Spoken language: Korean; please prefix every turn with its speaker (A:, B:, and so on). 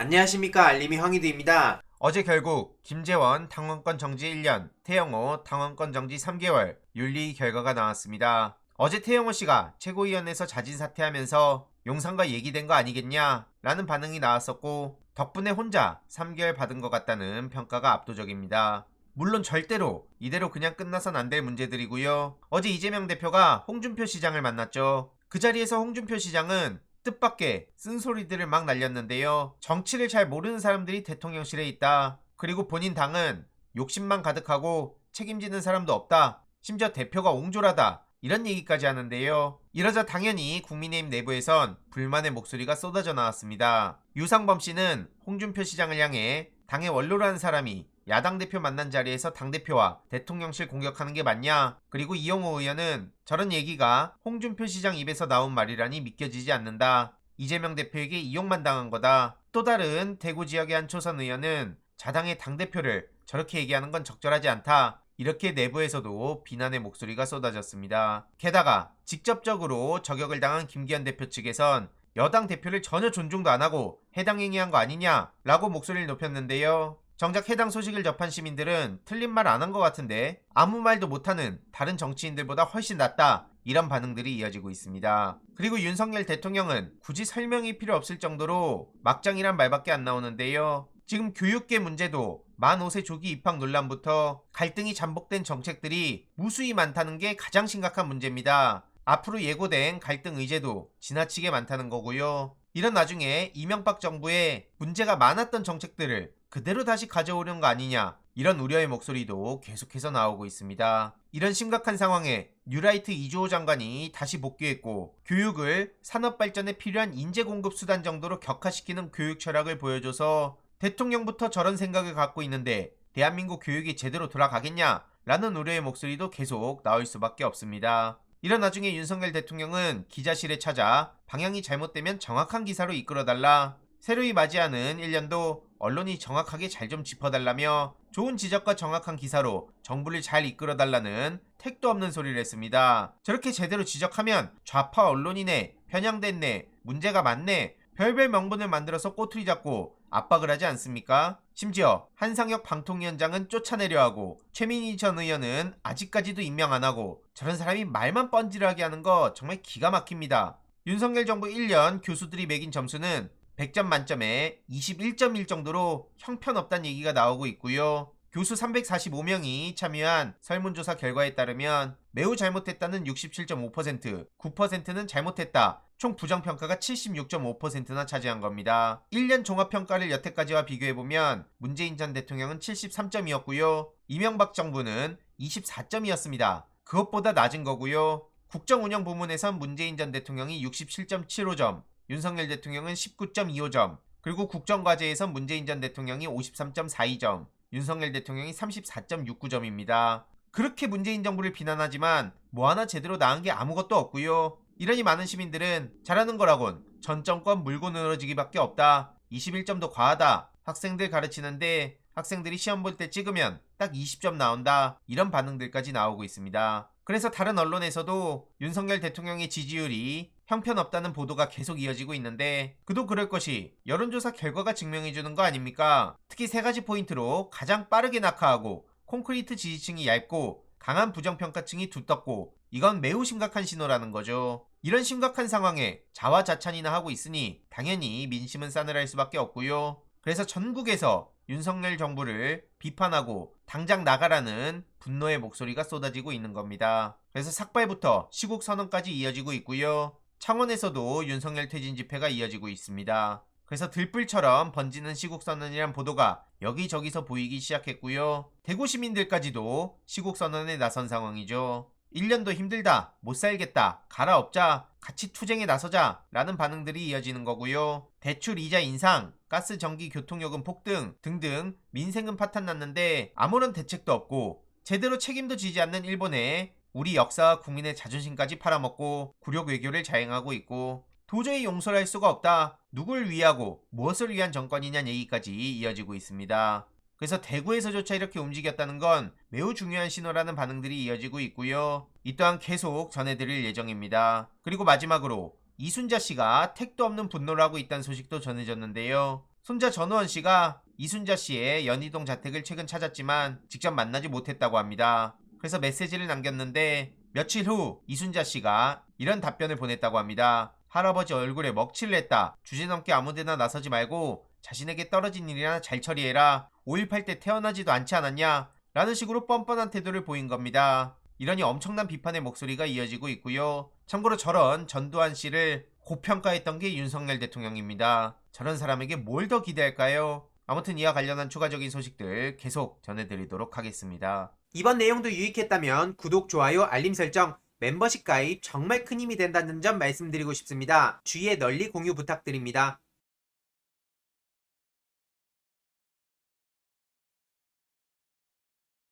A: 안녕하십니까, 알림이 황희두입니다.
B: 어제 결국 김재원 당원권 정지 1년, 태영호 당원권 정지 3개월 윤리 결과가 나왔습니다. 어제 태영호 씨가 최고위원회에서 자진 사퇴하면서 용산과 얘기된 거 아니겠냐 라는 반응이 나왔었고, 덕분에 혼자 3개월 받은 것 같다는 평가가 압도적입니다. 물론 절대로 이대로 그냥 끝나선 안 될 문제들이고요. 어제 이재명 대표가 홍준표 시장을 만났죠. 그 자리에서 홍준표 시장은 뜻밖의 쓴소리들을 막 날렸는데요. 정치를 잘 모르는 사람들이 대통령실에 있다. 그리고 본인 당은 욕심만 가득하고 책임지는 사람도 없다. 심지어 대표가 옹졸하다. 이런 얘기까지 하는데요. 이러자 당연히 국민의힘 내부에선 불만의 목소리가 쏟아져 나왔습니다. 유상범 씨는 홍준표 시장을 향해 당의 원로라는 사람이 야당 대표 만난 자리에서 당대표와 대통령실 공격하는 게 맞냐? 그리고 이용호 의원은 저런 얘기가 홍준표 시장 입에서 나온 말이라니 믿겨지지 않는다. 이재명 대표에게 이용만 당한 거다. 또 다른 대구 지역의 한 초선 의원은 자당의 당대표를 저렇게 얘기하는 건 적절하지 않다. 이렇게 내부에서도 비난의 목소리가 쏟아졌습니다. 게다가 직접적으로 저격을 당한 김기현 대표 측에선 여당 대표를 전혀 존중도 안 하고 해당 행위한 거 아니냐라고 목소리를 높였는데요. 정작 해당 소식을 접한 시민들은 틀린 말 안 한 것 같은데 아무 말도 못하는 다른 정치인들보다 훨씬 낫다, 이런 반응들이 이어지고 있습니다. 그리고 윤석열 대통령은 굳이 설명이 필요 없을 정도로 막장이란 말밖에 안 나오는데요. 지금 교육계 문제도 만 5세 조기 입학 논란부터 갈등이 잠복된 정책들이 무수히 많다는 게 가장 심각한 문제입니다. 앞으로 예고된 갈등 의제도 지나치게 많다는 거고요. 이런 와중에 이명박 정부에 문제가 많았던 정책들을 그대로 다시 가져오려는 거 아니냐, 이런 우려의 목소리도 계속해서 나오고 있습니다. 이런 심각한 상황에 뉴라이트 이주호 장관이 다시 복귀했고, 교육을 산업발전에 필요한 인재 공급 수단 정도로 격화시키는 교육 철학을 보여줘서 대통령부터 저런 생각을 갖고 있는데 대한민국 교육이 제대로 돌아가겠냐 라는 우려의 목소리도 계속 나올 수밖에 없습니다. 이런 와중에 윤석열 대통령은 기자실에 찾아 방향이 잘못되면 정확한 기사로 이끌어달라, 새로이 맞이하는 1년도 언론이 정확하게 잘 좀 짚어달라며 좋은 지적과 정확한 기사로 정부를 잘 이끌어달라는 택도 없는 소리를 했습니다. 저렇게 제대로 지적하면 좌파 언론이네, 편향됐네, 문제가 많네, 별별 명분을 만들어서 꼬투리 잡고 압박을 하지 않습니까? 심지어 한상혁 방통위원장은 쫓아내려 하고 최민희 전 의원은 아직까지도 임명 안 하고, 저런 사람이 말만 뻔질하게 하는 거 정말 기가 막힙니다. 윤석열 정부 1년 교수들이 매긴 점수는 100점 만점에 21.1 정도로 형편없다는 얘기가 나오고 있고요. 교수 345명이 참여한 설문조사 결과에 따르면 매우 잘못했다는 67.5%, 9%는 잘못했다, 총 부정평가가 76.5%나 차지한 겁니다. 1년 종합평가를 여태까지와 비교해보면 문재인 전 대통령은 73점이었고요. 이명박 정부는 24점이었습니다. 그것보다 낮은 거고요. 국정운영 부문에선 문재인 전 대통령이 67.75점, 윤석열 대통령은 19.25점, 그리고 국정과제에선 문재인 전 대통령이 53.42점, 윤석열 대통령이 34.69점입니다. 그렇게 문재인 정부를 비난하지만 뭐 하나 제대로 나은 게 아무것도 없고요. 이러니 많은 시민들은 잘하는 거라곤 전 정권 물고 늘어지기밖에 없다, 21점도 과하다, 학생들 가르치는데 학생들이 시험 볼 때 찍으면 딱 20점 나온다, 이런 반응들까지 나오고 있습니다. 그래서 다른 언론에서도 윤석열 대통령의 지지율이 형편없다는 보도가 계속 이어지고 있는데, 그도 그럴 것이 여론조사 결과가 증명해주는 거 아닙니까? 특히 세 가지 포인트로 가장 빠르게 낙하하고 콘크리트 지지층이 얇고 강한 부정평가층이 두텁고, 이건 매우 심각한 신호라는 거죠. 이런 심각한 상황에 자화자찬이나 하고 있으니 당연히 민심은 싸늘할 수밖에 없고요. 그래서 전국에서 윤석열 정부를 비판하고 당장 나가라는 분노의 목소리가 쏟아지고 있는 겁니다. 그래서 삭발부터 시국 선언까지 이어지고 있고요. 창원에서도 윤석열 퇴진 집회가 이어지고 있습니다. 그래서 들불처럼 번지는 시국선언이란 보도가 여기저기서 보이기 시작했고요. 대구 시민들까지도 시국선언에 나선 상황이죠. 1년도 힘들다, 못살겠다, 갈아엎자, 같이 투쟁에 나서자 라는 반응들이 이어지는 거고요. 대출 이자 인상, 가스 전기 교통요금 폭등 등등 민생은 파탄났는데 아무런 대책도 없고 제대로 책임도 지지 않는 일본에 우리 역사와 국민의 자존심까지 팔아먹고 굴욕 외교를 자행하고 있고, 도저히 용서할 수가 없다, 누굴 위하고 무엇을 위한 정권이냐는 얘기까지 이어지고 있습니다. 그래서 대구에서조차 이렇게 움직였다는 건 매우 중요한 신호라는 반응들이 이어지고 있고요. 이 또한 계속 전해드릴 예정입니다. 그리고 마지막으로 이순자 씨가 택도 없는 분노를 하고 있다는 소식도 전해졌는데요. 손자 전우원 씨가 이순자 씨의 연희동 자택을 최근 찾았지만 직접 만나지 못했다고 합니다. 그래서 메시지를 남겼는데 며칠 후 이순자 씨가 이런 답변을 보냈다고 합니다. 할아버지 얼굴에 먹칠을 했다. 주제넘게 아무데나 나서지 말고 자신에게 떨어진 일이나 잘 처리해라. 5.18 때 태어나지도 않지 않았냐? 라는 식으로 뻔뻔한 태도를 보인 겁니다. 이러니 엄청난 비판의 목소리가 이어지고 있고요. 참고로 저런 전두환 씨를 고평가했던 게 윤석열 대통령입니다. 저런 사람에게 뭘 더 기대할까요? 아무튼 이와 관련한 추가적인 소식들 계속 전해드리도록 하겠습니다.
A: 이번 내용도 유익했다면 구독, 좋아요, 알림 설정, 멤버십 가입 정말 큰 힘이 된다는 점 말씀드리고 싶습니다. 주위에 널리 공유 부탁드립니다.